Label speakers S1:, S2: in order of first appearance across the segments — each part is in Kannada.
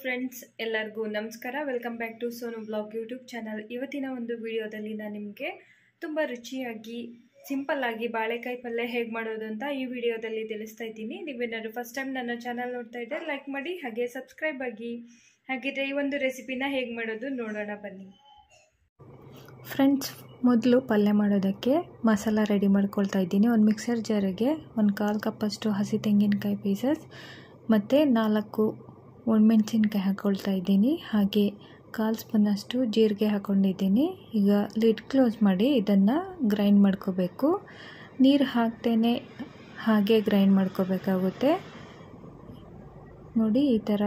S1: ಫ್ರೆಂಡ್ಸ್, ಎಲ್ಲರಿಗೂ ನಮಸ್ಕಾರ. Welcome back to Sonu blog YouTube channel. ಇವತ್ತಿನ ಒಂದು ವಿಡಿಯೋದಲ್ಲಿ ನಾನು ನಿಮಗೆ ತುಂಬ ರುಚಿಯಾಗಿ ಸಿಂಪಲ್ ಆಗಿ ಬಾಳೆಕಾಯಿ ಪಲ್ಯ ಹೇಗೆ ಮಾಡೋದು ಅಂತ ಈ ವಿಡಿಯೋದಲ್ಲಿ ತಿಳಿಸ್ತಾ ಇದ್ದೀನಿ. ನೀವೇನಾದ್ರು ಫಸ್ಟ್ ಟೈಮ್ ನನ್ನ ಚಾನಲ್ ನೋಡ್ತಾ ಇದ್ದರೆ ಲೈಕ್ ಮಾಡಿ, ಹಾಗೆ ಸಬ್ಸ್ಕ್ರೈಬ್ ಆಗಿ. ಹಾಗಿದ್ರೆ ಈ ಒಂದು ರೆಸಿಪಿನ ಹೇಗೆ ಮಾಡೋದು ನೋಡೋಣ ಬನ್ನಿ. ಫ್ರೆಂಡ್ಸ್, ಮೊದಲು ಪಲ್ಯ ಮಾಡೋದಕ್ಕೆ ಮಸಾಲ ರೆಡಿ ಮಾಡ್ಕೊಳ್ತಾ ಇದ್ದೀನಿ. ಒಂದು ಮಿಕ್ಸರ್ ಜಾರಿಗೆ 1/4 ಕಪ್ಪಷ್ಟು ಹಸಿ ತೆಂಗಿನಕಾಯಿ ಪೀಸಸ್ ಮತ್ತು 4 ಒಣಮೆಣಸಿನ್ಕಾಯಿ ಹಾಕ್ಕೊಳ್ತಾ ಇದ್ದೀನಿ. ಹಾಗೆ 1/4 ಸ್ಪೂನಷ್ಟು ಜೀರಿಗೆ ಹಾಕ್ಕೊಂಡಿದ್ದೀನಿ. ಈಗ ಲಿಡ್ ಕ್ಲೋಸ್ ಮಾಡಿ ಇದನ್ನು ಗ್ರೈಂಡ್ ಮಾಡ್ಕೋಬೇಕು. ನೀರು ಹಾಕ್ತೇನೆ ಹಾಗೆ ಗ್ರೈಂಡ್ ಮಾಡ್ಕೋಬೇಕಾಗುತ್ತೆ. ನೋಡಿ, ಈ ಥರ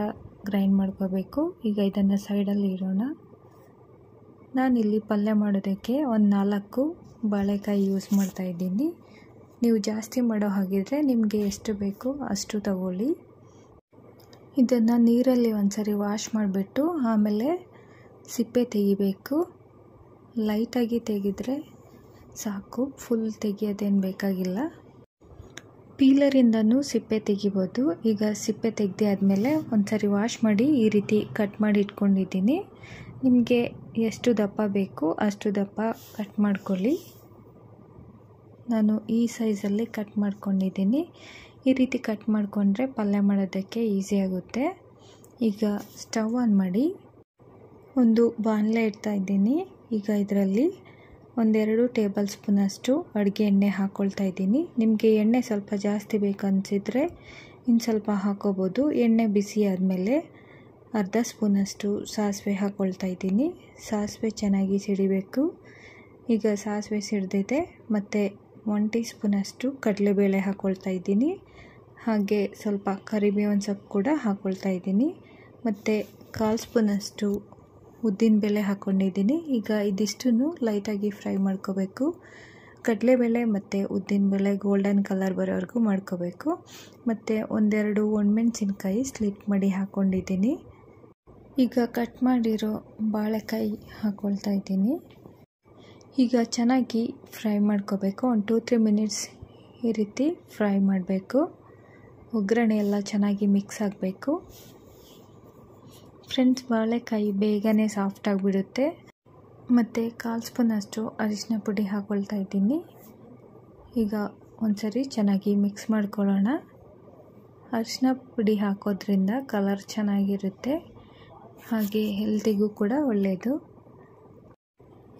S1: ಗ್ರೈಂಡ್ ಮಾಡ್ಕೋಬೇಕು. ಈಗ ಇದನ್ನು ಸೈಡಲ್ಲಿ ಇಡೋಣ. ನಾನಿಲ್ಲಿ ಪಲ್ಯ ಮಾಡೋದಕ್ಕೆ 4 ಬಾಳೆಕಾಯಿ ಯೂಸ್ ಮಾಡ್ತಾಯಿದ್ದೀನಿ. ನೀವು ಜಾಸ್ತಿ ಮಾಡೋ ಹಾಗಿದ್ರೆ ನಿಮಗೆ ಎಷ್ಟು ಬೇಕೋ ಅಷ್ಟು ತಗೊಳ್ಳಿ. ಇದನ್ನು ನೀರಲ್ಲಿ ಒಂದ್ಸರಿ ವಾಶ್ ಮಾಡಿಬಿಟ್ಟು ಆಮೇಲೆ ಸಿಪ್ಪೆ ತೆಗಿಬೇಕು. ಲೈಟಾಗಿ ತೆಗೆದ್ರೆ ಸಾಕು, ಫುಲ್ ತೆಗಿಯೋದೇನು ಬೇಕಾಗಿಲ್ಲ. ಪೀಲರಿಂದನೂ ಸಿಪ್ಪೆ ತೆಗಿಬೋದು. ಈಗ ಸಿಪ್ಪೆ ತೆಗೆದು ಆದಮೇಲೆ ಒಂದ್ಸರಿ ವಾಶ್ ಮಾಡಿ ಈ ರೀತಿ ಕಟ್ ಮಾಡಿ ಇಟ್ಕೊಂಡಿದ್ದೀನಿ. ನಿಮಗೆ ಎಷ್ಟು ದಪ್ಪ ಬೇಕು ಅಷ್ಟು ದಪ್ಪ ಕಟ್ ಮಾಡ್ಕೊಳ್ಳಿ. ನಾನು ಈ ಸೈಜಲ್ಲಿ ಕಟ್ ಮಾಡ್ಕೊಂಡಿದ್ದೀನಿ. ಈ ರೀತಿ ಕಟ್ ಮಾಡಿಕೊಂಡ್ರೆ ಪಲ್ಯ ಮಾಡೋದಕ್ಕೆ ಈಸಿ ಆಗುತ್ತೆ. ಈಗ ಸ್ಟವ್ ಆನ್ ಮಾಡಿ ಒಂದು ಬಾಣಲೆ ಇಡ್ತಾ ಇದ್ದೀನಿ. ಈಗ ಇದರಲ್ಲಿ 1-2 ಟೇಬಲ್ ಸ್ಪೂನಷ್ಟು ಅಡುಗೆ ಎಣ್ಣೆ ಹಾಕ್ಕೊಳ್ತಾ ಇದ್ದೀನಿ. ನಿಮಗೆ ಎಣ್ಣೆ ಸ್ವಲ್ಪ ಜಾಸ್ತಿ ಬೇಕನ್ಸಿದ್ರೆ ಇನ್ನು ಸ್ವಲ್ಪ ಹಾಕ್ಕೋಬೋದು. ಎಣ್ಣೆ ಬಿಸಿ ಆದಮೇಲೆ 1/2 ಸ್ಪೂನಷ್ಟು ಸಾಸಿವೆ ಹಾಕ್ಕೊಳ್ತಾ ಇದ್ದೀನಿ. ಸಾಸಿವೆ ಚೆನ್ನಾಗಿ ಸಿಡಿಬೇಕು. ಈಗ ಸಾಸಿವೆ ಸಿಡಿದಿದೆ. ಮತ್ತು 1 ಟೀ ಸ್ಪೂನಷ್ಟು ಕಡಲೆಬೇಳೆ ಹಾಕ್ಕೊಳ್ತಾ ಇದ್ದೀನಿ. ಹಾಗೆ ಸ್ವಲ್ಪ ಕರಿಬೇವಿನ ಸೊಪ್ಪು ಕೂಡ ಹಾಕ್ಕೊಳ್ತಾ ಇದ್ದೀನಿ. ಮತ್ತು 1/4 ಸ್ಪೂನಷ್ಟು ಉದ್ದಿನಬೇಳೆ ಹಾಕ್ಕೊಂಡಿದ್ದೀನಿ. ಈಗ ಇದಿಷ್ಟನ್ನು ಲೈಟಾಗಿ ಫ್ರೈ ಮಾಡ್ಕೋಬೇಕು. ಕಡಲೆಬೇಳೆ ಮತ್ತು ಉದ್ದಿನಬೇಳೆ ಗೋಲ್ಡನ್ ಕಲರ್ ಬರೋವರೆಗೂ ಮಾಡ್ಕೋಬೇಕು. ಮತ್ತು 1-2 ಒಣಮೆಣಸಿನ್ಕಾಯಿ ಸ್ಲಿಟ್ ಮಾಡಿ ಹಾಕ್ಕೊಂಡಿದ್ದೀನಿ. ಈಗ ಕಟ್ ಮಾಡಿರೋ ಬಾಳೆಕಾಯಿ ಹಾಕ್ಕೊಳ್ತಾ ಇದ್ದೀನಿ. ಈಗ ಚೆನ್ನಾಗಿ ಫ್ರೈ ಮಾಡ್ಕೋಬೇಕು. ಒಂದು 2-3 ಮಿನಿಟ್ಸ್ ಈ ರೀತಿ ಫ್ರೈ ಮಾಡಬೇಕು. ಒಗ್ಗರಣೆ ಎಲ್ಲ ಚೆನ್ನಾಗಿ ಮಿಕ್ಸ್ ಆಗಬೇಕು. ಫ್ರೆಂಡ್ಸ್, ಬಾಳೆಕಾಯಿ ಬೇಗನೆ ಸಾಫ್ಟ್ ಆಗಿಬಿಡುತ್ತೆ. ಮತ್ತು 1/4 ಸ್ಪೂನಷ್ಟು ಅರಿಶಿನ ಪುಡಿ ಹಾಕ್ಕೊಳ್ತಾ ಇದ್ದೀನಿ. ಈಗ ಒಂದ್ಸರಿ ಚೆನ್ನಾಗಿ ಮಿಕ್ಸ್ ಮಾಡ್ಕೊಳ್ಳೋಣ. ಅರಿಶಿನ ಪುಡಿ ಹಾಕೋದ್ರಿಂದ ಕಲರ್ ಚೆನ್ನಾಗಿರುತ್ತೆ, ಹಾಗೆ ಹೆಲ್ತಿಗೂ ಕೂಡ ಒಳ್ಳೆಯದು.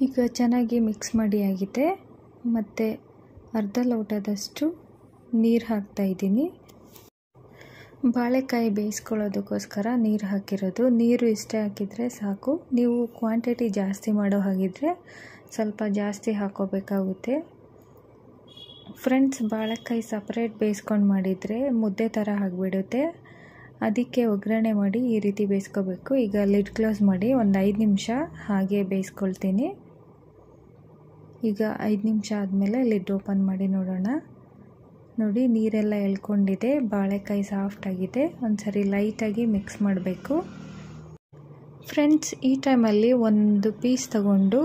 S1: ಈಗ ಚೆನ್ನಾಗಿ ಮಿಕ್ಸ್ ಮಾಡಿ ಆಗಿದೆ. ಮತ್ತು 1/2 ಲೋಟದಷ್ಟು ನೀರು ಹಾಕ್ತಾಯಿದ್ದೀನಿ. ಬಾಳೆಕಾಯಿ ಬೇಯಿಸ್ಕೊಳ್ಳೋದಕ್ಕೋಸ್ಕರ ನೀರು ಹಾಕಿರೋದು. ನೀರು ಇಷ್ಟೇ ಹಾಕಿದರೆ ಸಾಕು. ನೀವು ಕ್ವಾಂಟಿಟಿ ಜಾಸ್ತಿ ಮಾಡೋ ಹಾಗಿದ್ರೆ ಸ್ವಲ್ಪ ಜಾಸ್ತಿ ಹಾಕ್ಕೋಬೇಕಾಗುತ್ತೆ. ಫ್ರೆಂಡ್ಸ್, ಬಾಳೆಕಾಯಿ ಸಪ್ರೇಟ್ ಬೇಯಿಸ್ಕೊಂಡು ಮಾಡಿದರೆ ಮುದ್ದೆ ಥರ ಆಗಿಬಿಡುತ್ತೆ. ಅದಕ್ಕೆ ಒಗ್ಗರಣೆ ಮಾಡಿ ಈ ರೀತಿ ಬೇಯಿಸ್ಕೋಬೇಕು. ಈಗ ಲಿಡ್ ಕ್ಲೋಸ್ ಮಾಡಿ ಒಂದು 5 ನಿಮಿಷ ಹಾಗೆ ಬೇಯಿಸ್ಕೊಳ್ತೀನಿ. ಈಗ 5 ನಿಮಿಷ ಆದಮೇಲೆ ಲಿಡ್ ಓಪನ್ ಮಾಡಿ ನೋಡೋಣ. ನೋಡಿ, ನೀರೆಲ್ಲ ಎಳ್ಕೊಂಡಿದೆ, ಬಾಳೆಕಾಯಿ ಸಾಫ್ಟ್ ಆಗಿದೆ. ಒಂದ್ಸರಿ ಲೈಟಾಗಿ ಮಿಕ್ಸ್ ಮಾಡಬೇಕು. ಫ್ರೆಂಡ್ಸ್, ಈ ಟೈಮಲ್ಲಿ ಒಂದು ಪೀಸ್ ತಗೊಂಡು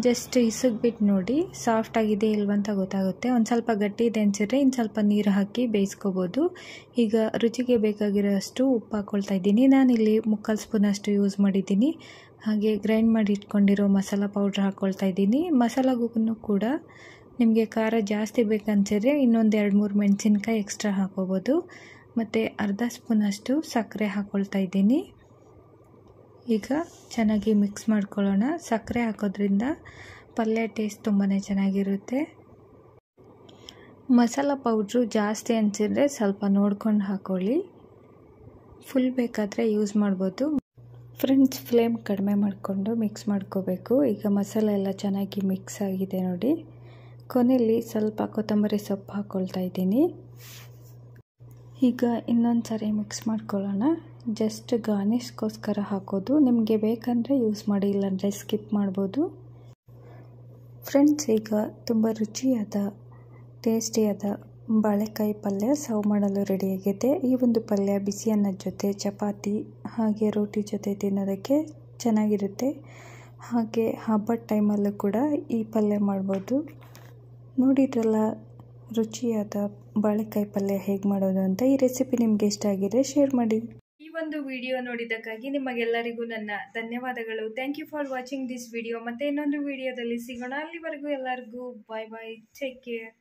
S1: ಜಸ್ಟ್ ಇಸುಗ್ಬಿಟ್ಟು ನೋಡಿ ಸಾಫ್ಟ್ ಆಗಿದೆ ಇಲ್ವಂತ ಗೊತ್ತಾಗುತ್ತೆ. ಒಂದು ಸ್ವಲ್ಪ ಗಟ್ಟಿ ಇದೆ ಅನಿಸಿದ್ರೆ ಇನ್ನು ಸ್ವಲ್ಪ ನೀರು ಹಾಕಿ ಬೇಯಿಸ್ಕೋಬೋದು. ಈಗ ರುಚಿಗೆ ಬೇಕಾಗಿರೋ ಅಷ್ಟು ಉಪ್ಪು ಹಾಕ್ಕೊಳ್ತಾ ಇದ್ದೀನಿ. ನಾನಿಲ್ಲಿ 3/4 ಸ್ಪೂನಷ್ಟು ಯೂಸ್ ಮಾಡಿದ್ದೀನಿ. ಹಾಗೆ ಗ್ರೈಂಡ್ ಮಾಡಿ ಇಟ್ಕೊಂಡಿರೋ ಮಸಾಲ ಪೌಡ್ರ್ ಹಾಕ್ಕೊಳ್ತಾ ಇದ್ದೀನಿ. ಮಸಾಲಾಗೂ ಕೂಡ ನಿಮಗೆ ಖಾರ ಜಾಸ್ತಿ ಬೇಕನ್ಸಿದ್ರೆ ಇನ್ನೊಂದು 2-3 ಮೆಣಸಿನ್ಕಾಯಿ ಎಕ್ಸ್ಟ್ರಾ ಹಾಕ್ಕೋಬೋದು. ಮತ್ತು 1/2 ಸ್ಪೂನಷ್ಟು ಸಕ್ಕರೆ ಹಾಕ್ಕೊಳ್ತಾ ಇದ್ದೀನಿ. ಈಗ ಚೆನ್ನಾಗಿ ಮಿಕ್ಸ್ ಮಾಡ್ಕೊಳ್ಳೋಣ. ಸಕ್ಕರೆ ಹಾಕೋದ್ರಿಂದ ಪಲ್ಯ ಟೇಸ್ಟ್ ತುಂಬಾ ಚೆನ್ನಾಗಿರುತ್ತೆ. ಮಸಾಲ ಪೌಡ್ರು ಜಾಸ್ತಿ ಅನಿಸಿದ್ರೆ ಸ್ವಲ್ಪ ನೋಡ್ಕೊಂಡು ಹಾಕ್ಕೊಳ್ಳಿ. ಫುಲ್ ಬೇಕಾದರೆ ಯೂಸ್ ಮಾಡ್ಬೋದು. ಫ್ರೆಂಡ್ಸ್, ಫ್ಲೇಮ್ ಕಡಿಮೆ ಮಾಡಿಕೊಂಡು ಮಿಕ್ಸ್ ಮಾಡ್ಕೋಬೇಕು. ಈಗ ಮಸಾಲೆ ಎಲ್ಲ ಚೆನ್ನಾಗಿ ಮಿಕ್ಸ್ ಆಗಿದೆ ನೋಡಿ. ಕೊನೆಯಲ್ಲಿ ಸ್ವಲ್ಪ ಕೊತ್ತಂಬರಿ ಸೊಪ್ಪು ಹಾಕ್ಕೊಳ್ತಾ ಇದ್ದೀನಿ. ಈಗ ಇನ್ನೊಂದು ಸಾರಿ ಮಿಕ್ಸ್ ಮಾಡ್ಕೊಳ್ಳೋಣ. ಜಸ್ಟ್ ಗಾರ್ನಿಷ್ಗೋಸ್ಕರ ಹಾಕೋದು. ನಿಮಗೆ ಬೇಕಂದರೆ ಯೂಸ್ ಮಾಡಿ, ಇಲ್ಲಾಂದರೆ ಸ್ಕಿಪ್ ಮಾಡ್ಬೋದು. ಫ್ರೆಂಡ್ಸ್, ಈಗ ತುಂಬ ರುಚಿಯಾದ ಟೇಸ್ಟಿಯಾದ ಬಾಳೆಕಾಯಿ ಪಲ್ಯ ಸರ್ವ್ ಮಾಡಲು ರೆಡಿಯಾಗಿದೆ. ಈ ಒಂದು ಪಲ್ಯ ಬಿಸಿ ಅನ್ನದ ಜೊತೆ, ಚಪಾತಿ ಹಾಗೆ ರೋಟಿ ಜೊತೆ ತಿನ್ನೋದಕ್ಕೆ ಚೆನ್ನಾಗಿರುತ್ತೆ. ಹಾಗೆ ಹಬ್ಬದ ಟೈಮಲ್ಲೂ ಕೂಡ ಈ ಪಲ್ಯ ಮಾಡ್ಬೋದು. ನೋಡಿದ್ರಲ್ಲ ರುಚಿಯಾದ ಬಾಳೆಕಾಯಿ ಪಲ್ಯ ಹೇಗೆ ಮಾಡೋದು ಅಂತ. ಈ ರೆಸಿಪಿ ನಿಮಗೆ ಇಷ್ಟ ಆಗಿದ್ರೆ ಶೇರ್ ಮಾಡಿ. ಈ ಒಂದು ವಿಡಿಯೋ ನೋಡಿದ್ದಕ್ಕಾಗಿ ನಿಮಗೆಲ್ಲರಿಗೂ ನನ್ನ ಧನ್ಯವಾದಗಳು. Thank you for watching this video. ಮತ್ತೆ ಇನ್ನೊಂದು ವಿಡಿಯೋದಲ್ಲಿ ಸಿಗೋಣ. ಅಲ್ಲಿವರೆಗೂ ಎಲ್ಲರಿಗೂ ಬಾಯ್ ಬಾಯ್, ಟೇಕ್ ಕೇರ್.